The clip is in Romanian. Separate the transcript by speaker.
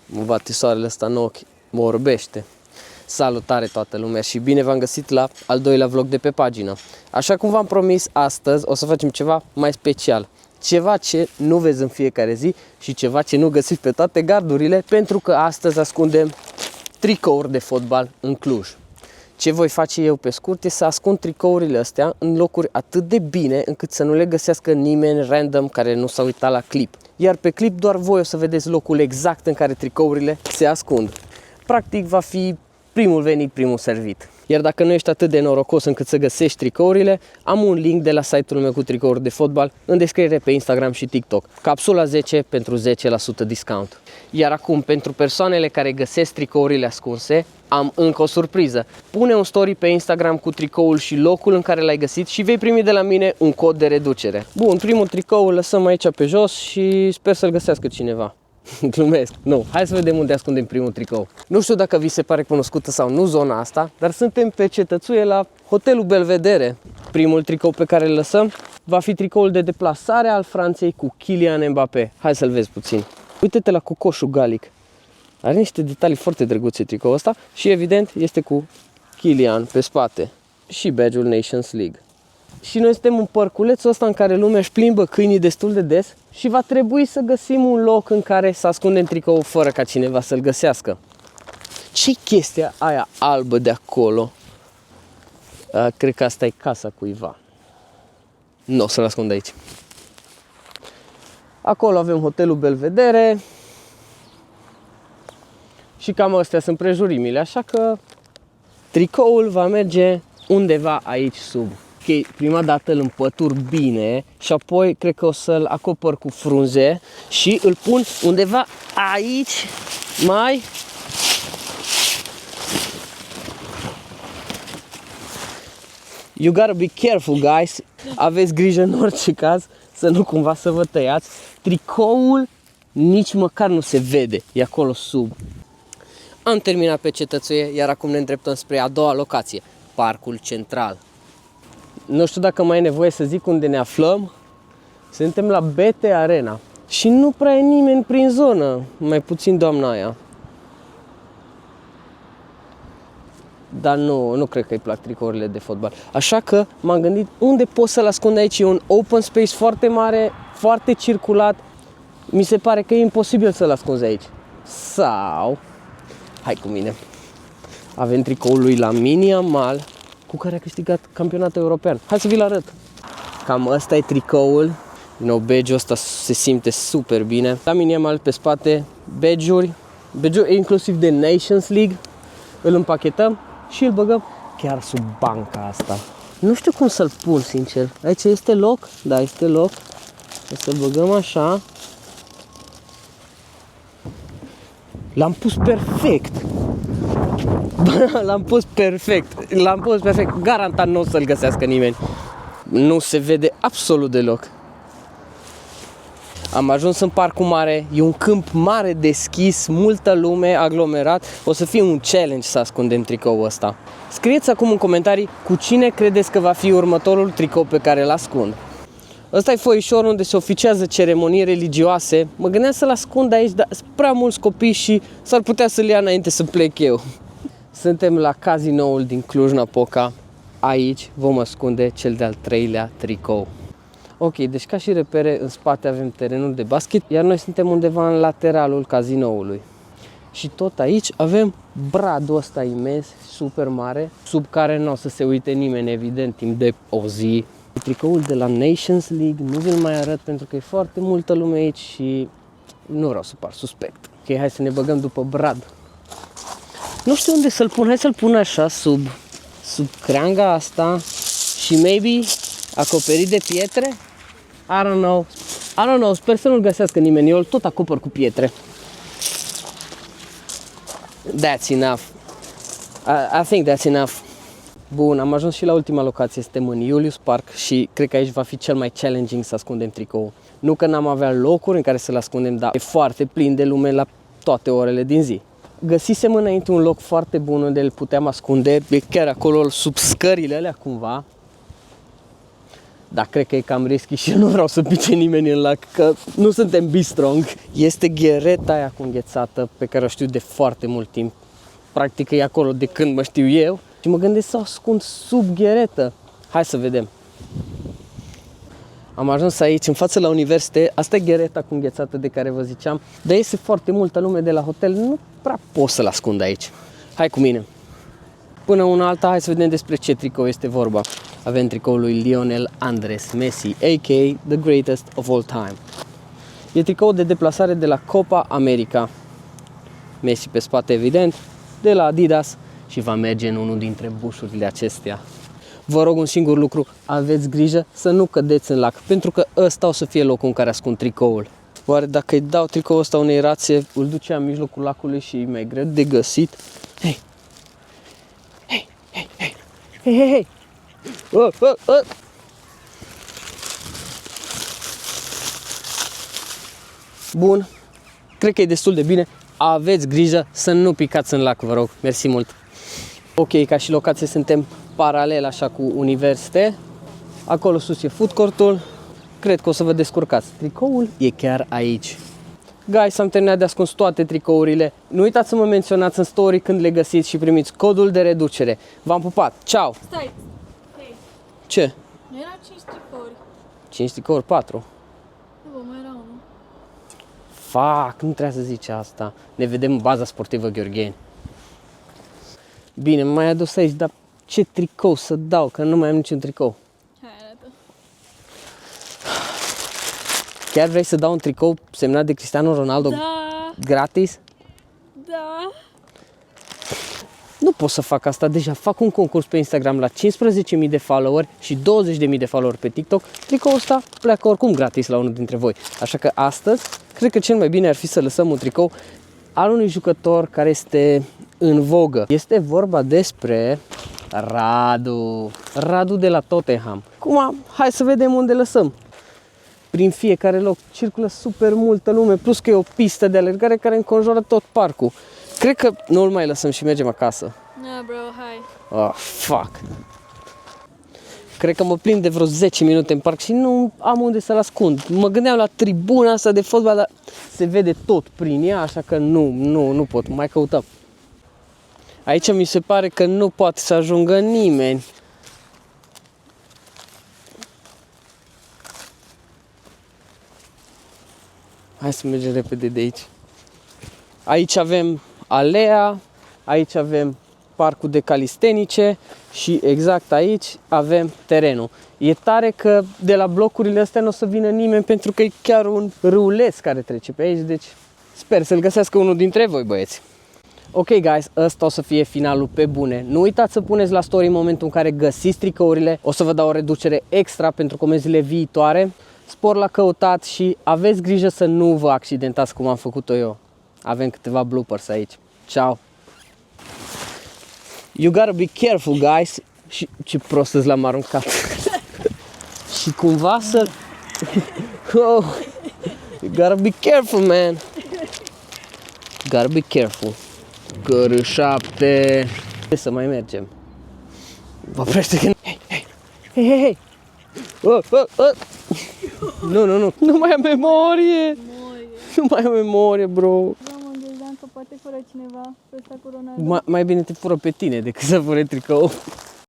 Speaker 1: Mă bate soarele ăsta în ochi, mă orbește. Salutare toată lumea și bine v-am găsit la al doilea vlog de pe pagină. Așa cum v-am promis, astăzi o să facem ceva mai special. Ceva ce nu vezi în fiecare zi și ceva ce nu găsiți pe toate gardurile, pentru că astăzi ascundem tricouri de fotbal în Cluj. Ce voi face eu pe scurt e să ascund tricourile astea în locuri atât de bine încât să nu le găsească nimeni random care nu s-a uitat la clip. Iar pe clip doar voi o să vedeți locul exact în care tricourile se ascund. Practic va fi primul venit, primul servit. Iar dacă nu ești atât de norocos încât să găsești tricourile, am un link de la site-ul meu cu tricouri de fotbal în descriere pe Instagram și TikTok. Capsula 10 pentru 10% discount. Iar acum, pentru persoanele care găsesc tricourile ascunse, am încă o surpriză. Pune un story pe Instagram cu tricoul și locul în care l-ai găsit și vei primi de la mine un cod de reducere. Bun, primul tricou îl lăsăm aici pe jos și sper să-l găsească cineva. Glumesc, nu. Hai să vedem unde ascundem primul tricou. Nu știu dacă vi se pare cunoscută sau nu zona asta, dar suntem pe cetățuie la Hotelul Belvedere. Primul tricou pe care îl lăsăm va fi tricoul de deplasare al Franței cu Kylian Mbappé. Hai să-l vezi puțin. Uite-te la cocoșul galic. Are niște detalii foarte drăguțe tricoul ăsta și evident este cu Kylian pe spate și badge-ul Nations League. Și noi suntem în parculețul ăsta în care lumea își plimbă câinii destul de des și va trebui să găsim un loc în care să ascundem tricoul fără ca cineva să-l găsească. Ce-i chestia aia albă de acolo? Cred că asta e casa cuiva. Nu o să-l ascund aici. Acolo avem Hotelul Belvedere și cam astea sunt prejurimile, așa că tricoul va merge undeva aici sub. Ok, prima dată îl împătur bine și apoi cred că o să-l acopăr cu frunze și îl pun undeva aici mai You gotta be careful, guys. Aveți grijă în orice caz să nu cumva să vă tăiați. Tricoul nici măcar nu se vede, e acolo sub. Am terminat pe cetățuie, iar acum ne îndreptăm spre a doua locație, Parcul Central. Nu știu dacă mai e nevoie să zic unde ne aflăm. Suntem la BT Arena și nu prea e nimeni prin zonă, mai puțin doamna aia. Dar nu cred că îi plac tricourile de fotbal. Așa că m-am gândit unde pot să-l ascund aici. E un open space foarte mare, foarte circulat. Mi se pare că e imposibil să-l ascunzi aici. Sau, hai cu mine. Avem tricoul lui Lamine Yamal, cu care a câștigat campionatul european. Hai să vi-l arăt. Cam ăsta e tricoul. Badge-ul ăsta se simte super bine. Lamine Yamal pe spate, badge-uri inclusiv de Nations League. Îl împachetăm și îl băgăm chiar sub banca asta. Nu știu cum să-l pun, sincer. Aici este loc? Da, este loc. O să-l băgăm așa. L-am pus perfect. L-am pus perfect. Garantat nu o să-l găsească nimeni. Nu se vede absolut deloc. Am ajuns în parcul mare, e un câmp mare deschis, multă lume, aglomerat. O să fie un challenge să ascundem tricoul ăsta. Scrieți acum în comentarii cu cine credeți că va fi următorul tricou pe care îl ascund. Ăsta e foișor unde se oficiază ceremonii religioase. Mă gândeam să-l ascund aici, dar sunt prea mulți copii și s-ar putea să-l ia înainte să plec eu. Suntem la Casinoul din Cluj-Napoca. Aici vom ascunde cel de-al treilea tricou. Ok, deci ca și repere, în spate avem terenul de basket, iar noi suntem undeva în lateralul cazinoului. Și tot aici avem bradul ăsta imens, super mare, sub care nu o să se uite nimeni, evident, timp de o zi. Tricoul de la Nations League, nu vi-l mai arăt pentru că e foarte multă lume aici și nu vreau să par suspect. Ok, hai să ne băgăm după brad. Nu știu unde să-l pun, hai să-l pun așa, sub creanga asta și maybe acoperit de pietre? I don't know, sper să nu-l găsească nimeni, eu îl tot acopăr cu pietre. That's enough. I think that's enough. Bun, am ajuns și la ultima locație, suntem în Julius Park și cred că aici va fi cel mai challenging să ascundem tricoul. Nu că n-am avea locuri în care să-l ascundem, dar e foarte plin de lume la toate orele din zi. Găsisem înainte un loc foarte bun unde îl puteam ascunde, e chiar acolo sub scările alea cumva. dar cred că e cam risky și eu nu vreau să pice nimeni în lac, că nu suntem B-strong. Este ghereta aia cu înghețată pe care o știu de foarte mult timp. Practic e acolo de când mă știu eu și mă gândesc să o ascund sub gheretă. Hai să vedem. Am ajuns aici, în față la universitate. Asta e ghereta cu înghețată de care vă ziceam. Dar iese foarte multă lume de la hotel, nu prea pot să-l ascund aici. Hai cu mine. Până una alta, hai să vedem despre ce tricou este vorba. Avem tricoul lui Lionel Andres Messi, a.k.a. The Greatest of All Time. E tricou de deplasare de la Copa America. Messi pe spate, evident, de la Adidas și va merge în unul dintre bușurile acestea. Vă rog un singur lucru, aveți grijă să nu cădeți în lac, pentru că ăsta o să fie locul în care ascund tricoul. Oare dacă îi dau tricoul ăsta unei rațe, îl duce în mijlocul lacului și e mai greu de găsit? Hei! Hei! Hei! Hei! Hei! Hei! Hei! Bun, cred că e destul de bine. Aveți grijă să nu picați în lac, vă rog. Mersi mult. Ok, ca și locație suntem paralel așa cu universitate. Acolo sus e food court-ul. Cred că o să vă descurcați. Tricoul e chiar aici. Guys, am terminat de ascuns toate tricourile. Nu uitați să mă menționați în story când le găsiți și primiți codul de reducere. V-am pupat. Ciao!
Speaker 2: Stai! Hei!
Speaker 1: Ce?
Speaker 2: Nu erau 5 tricouri.
Speaker 1: 5 tricouri? 4.
Speaker 2: Nu, mai era unul.
Speaker 1: Fac, nu trebuie să zici asta. Ne vedem în baza sportivă Gheorgheni. Bine, m-ai adus aici, dar ce tricou să dau? Că nu mai am niciun tricou.
Speaker 2: Hai, arată.
Speaker 1: Chiar vrei să dau un tricou semnat de Cristiano Ronaldo
Speaker 2: Da!
Speaker 1: gratis?
Speaker 2: Da!
Speaker 1: Nu pot să fac asta, deja fac un concurs pe Instagram la 15.000 de followeri și 20.000 de followeri pe TikTok. Tricoul ăsta pleacă oricum gratis la unul dintre voi. Așa că astăzi, cred că cel mai bine ar fi să lăsăm un tricou al unui jucător care este în vogă. Este vorba despre Radu. Radu de la Tottenham. Acum, hai să vedem unde lăsăm. Prin fiecare loc circulă super multă lume, plus că e o pistă de alergare care înconjoară tot parcul. Cred că nu îl mai lăsăm și mergem acasă.
Speaker 2: Na, bro, hai.
Speaker 1: Oh, fuck. Cred că mă prind de vreo 10 minute în parc și nu am unde să-l ascund. Mă gândeam la tribuna asta de fotbal, dar se vede tot prin ea, așa că nu pot. Mai căutăm. Aici mi se pare că nu poate să ajungă nimeni. Hai să mergem repede de aici. Aici avem alea, aici avem parcul de calistenice și exact aici avem terenul. E tare că de la blocurile astea nu o să vină nimeni pentru că e chiar un râuleț care trece pe aici, deci sper să-l găsească unul dintre voi, băieți. Ok, guys, ăsta o să fie finalul pe bune. Nu uitați să puneți la story în momentul în care găsiți tricourile. O să vă dau o reducere extra pentru comenzile viitoare. Spor la căutat și aveți grijă să nu vă accidentați cum am făcut-o eu. Avem câteva bloopers aici. Ciao! You gotta be careful, guys. Și ce prost îți l-am aruncat. Și cumva să... Oh, you gotta be careful, man. Gotta be careful. Cără 7. Să mai mergem. Vă oprește că... Hei, hei, hei, hei, hei. Nu mai am memorie. Nu mai am memorie, bro.
Speaker 2: Da, mă gândeam că poate fură cineva pe ăsta cu Ronaldo.
Speaker 1: Mai bine te fură pe tine decât să fure tricou.